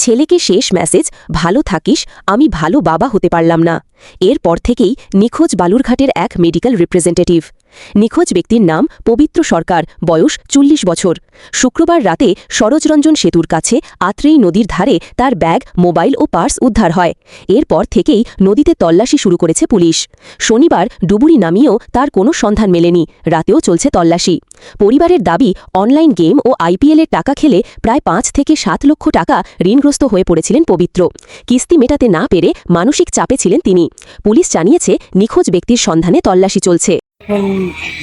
ছেলেকে শেষ মেসেজ, ভালো থাকিস, আমি ভালো বাবা হতে পারলাম না। এরপর থেকেই নিখোঁজ বালুরঘাটের এক মেডিকেল রিপ্রেজেন্টেটিভ। নিখোঁজ ব্যক্তির নাম পবিত্র সরকার, বয়স ৪০ বছর। শুক্রবার রাতে সরোজরঞ্জন সেতুর কাছে আত্রেই নদীর ধারে তার ব্যাগ, মোবাইল ও পার্স উদ্ধার হয়। এরপর থেকেই নদীতে তল্লাশি শুরু করেছে পুলিশ। শনিবার ডুবুরি নামিয়েও তার কোনো সন্ধান মেলেনি। রাতেও চলছে তল্লাশি। পরিবারের দাবি, অনলাইন গেম ও আইপিএলের টাকা খেলে প্রায় ৫ থেকে ৭ লক্ষ টাকা ঋণগ্রস্ত হয়ে পড়েছিলেন পবিত্র। কিস্তি মেটাতে না পেরে মানসিক চাপে ছিলেন তিনি। পুলিশ জানিয়েছে, নিখোঁজ ব্যক্তির সন্ধানে তল্লাশি চলছে। এখন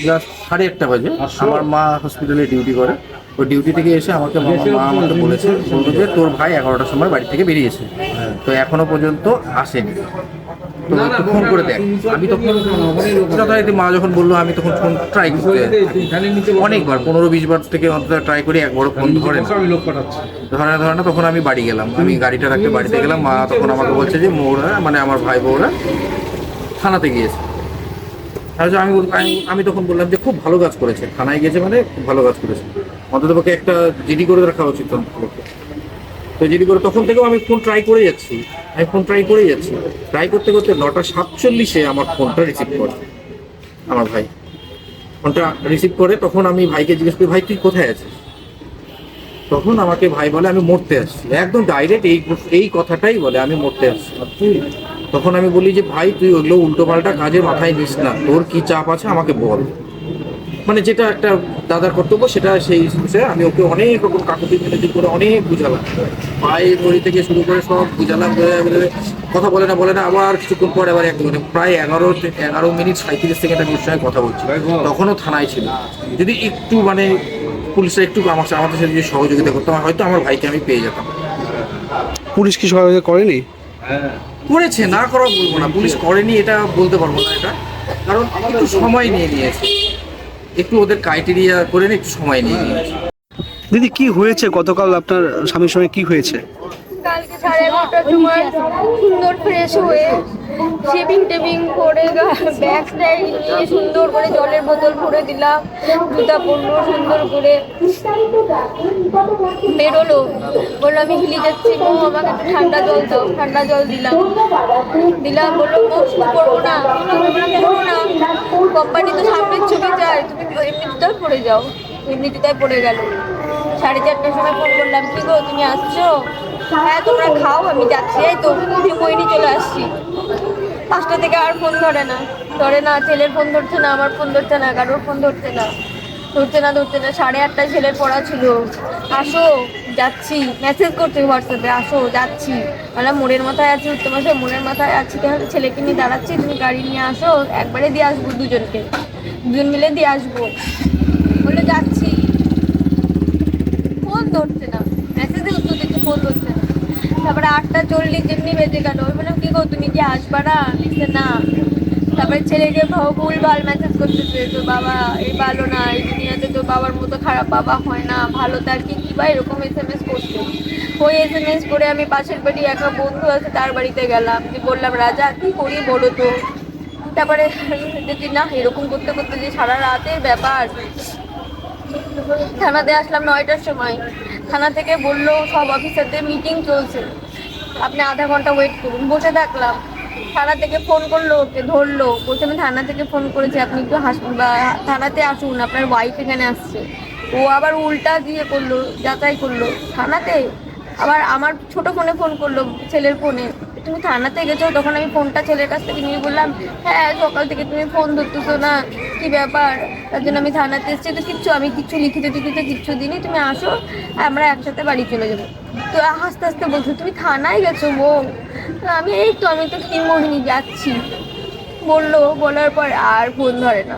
জাস্ট 8:30 বাজে আমার মা হসপিটালে ডিউটি করে। ওই ডিউটি থেকে এসে মা আমাকে বললো যে তোর ভাই 11টার সময় বাড়ি থেকে বেরিয়েছে, তো এখনো পর্যন্ত আসেনি, তো একটু ফোন করে দেখ। আমি তখন যথারীতি মা যখন বললো আমি তখন ফোন ট্রাই করতে অনেকবার 15-20 বার থেকে অন্তত ট্রাই করি, একবারও ফোন ধরে না। তখন আমি বাড়ি গেলাম, আমি গাড়িটা রাখতে বাড়িতে গেলাম। মা তখন আমাকে বলছে যে মৌরা, মানে আমার ভাই বউরা থানাতে গিয়েছে। আমি তখন বললাম যে খুব ভালো কাজ করেছে, থানায় গেছে মানে খুব ভালো কাজ করেছে, অন্ততপক্ষে একটা জিডি করে রাখা উচিত। তো জিডি করে তখন থেকেও আমি ফোন ট্রাই করে যাচ্ছি, ট্রাই করতে 9:47 আমার ফোনটা রিসিভ করে আমার ভাই। ফোনটা রিসিভ করে তখন আমি ভাইকে জিজ্ঞেস করি, ভাই তুই কোথায় আছিস? তখন আমাকে ভাই বলে আমি মরতে আসছি, একদম ডাইরেক্ট এই কথাটাই বলে, আমি মরতে আসছি। তখন আমি বলি যে ভাই তুই ওগুলো উল্টোপাল্টা কাজে মাথায় নিস না, তোর কি চাপ আছে আমাকে বল। মানে যেটা একটা দাদার কর্তব্য সেটা, সেই বিষয়ে আমি ওকে অনেক রকম কাকুতি মিনতি করে অনেক বুঝালাম, পায়ের ঘড়ি থেকে শুরু করে সব বুঝালাম। কথা বলে না আবার কিছুক্ষণ পরে আবার প্রায় 11 মিনিট 37 সেকেন্ড আমি ওর সঙ্গে কথা বলছি, তখনও থানায় ছিল। যদি একটু মানে পুলিশরা একটু আমাদের সাথে যদি সহযোগিতা করতো, হয়তো আমার ভাইকে আমি পেয়ে যেতাম। পুলিশ কি সহযোগিতা করেনি? করেছে, না করা বলবো না, পুলিশ করেনি এটা বলতে পারবো না, এটা কারণ একটু সময় নিয়েছে, একটু ওদের ক্রাইটেরিয়া করে একটু সময় নিয়েছে। দিদি কি হয়েছে গতকাল আপনার স্বামীর সঙ্গে, কি হয়েছে? কালকে 11:30টার সময় সুন্দর ফ্রেশ হয়ে শেভিং টেভিং করে ব্যাগ ট্যাগ নিয়ে সুন্দর করে জলের বোতল ভরে দিলাম, জুতা পরলো, সুন্দর করে বেরোলো। বললো আমি হিলি যাচ্ছি, আমাকে একটু ঠান্ডা জল দাও। ঠান্ডা জল দিলাম, বললো শুরু করবো না, কোম্পানি তো সামনের ছবি চাই, তুমি এমনি জুতায় পড়ে যাও। এমনি জুতায় পড়ে গেল। 4:30টার সময় ফোন করলাম, কি গো তুমি আসছো? হ্যাঁ তোমরা খাও, আমি যাচ্ছি, এই তো বইনি চলে আসছি। 5টা থেকে আর ফোন ধরে না, ছেলের ফোন ধরছে না, আমার ফোন ধরছে না, কারোর ফোন ধরছে না। 8:30টায় ছেলের পড়া ছিল, আসো যাচ্ছি, মেসেজ করছে হোয়াটসঅ্যাপে, আসো যাচ্ছি। আমরা মোড়ের মাথায় আছি, উত্তম মাসে মোড়ের মাথায় আছি, ছেলেকে নিয়ে দাঁড়াচ্ছি, তুমি গাড়ি নিয়ে আসো, একবারে দিয়ে আসবো, দুজন মিলে দিয়ে আসবো। বলে যাচ্ছি, ফোন ধরছে না, মেসেজে উত্তর দিচ্ছে, ফোন ধরছে না। তারপরে 8:40 যেমনি বেজে গেল, আমি বললাম কি গো তুমি কি আসবা না? লিখছে না। তারপরে ছেলেকে ভুলভাল মেসেজ করতেছে, তোর বাবা এই ভালো না, এই দুনিয়াতে তোর বাবার মতো খারাপ বাবা হয় না, ভালো তার কি বা এরকম SMS করছে। ওই SMS করে আমি পাশের বাড়ি একটা বন্ধু আছে তার বাড়িতে গেলাম, বললাম রাজা কি করি বলো তো। তারপরে যদি না এরকম করতে যে সারা রাতের ব্যাপার। থানাতে আসলাম 9টার সময়, থানা থেকে বললো সব অফিসারদের মিটিং চলছে, আপনি আধা ঘন্টা ওয়েট করুন। বসে থাকলাম, থানা থেকে ফোন করলো, ওকে ধরলো, বলছে আমি থানা থেকে ফোন করেছি, আপনি একটু থানাতে আসুন, আপনার ওয়াইফ এখানে আসছে। ও আবার উল্টা দিয়ে করলো, যাচাই করলো থানাতে। আবার আমার ছোট ফোনে ফোন করলো, ছেলের ফোনে, তুমি থানাতে গেছো? তখন আমি ফোনটা ছেলের কাছ থেকে নিয়ে বললাম, হ্যাঁ সকাল থেকে তুমি ফোন ধরতেছো না, কি ব্যাপার? তার জন্য আমি থানাতে এসেছি। তো আমি কিচ্ছু লিখিতে কিচ্ছু দিনই, তুমি আসো, আমরা একসাথে বাড়ি চলে যাবো। তো আস্তে বলছো তুমি থানায় গেছো বউ? আমি তো কিনমোহিনী যাচ্ছি বললো। বলার পর আর ফোন ধরে না।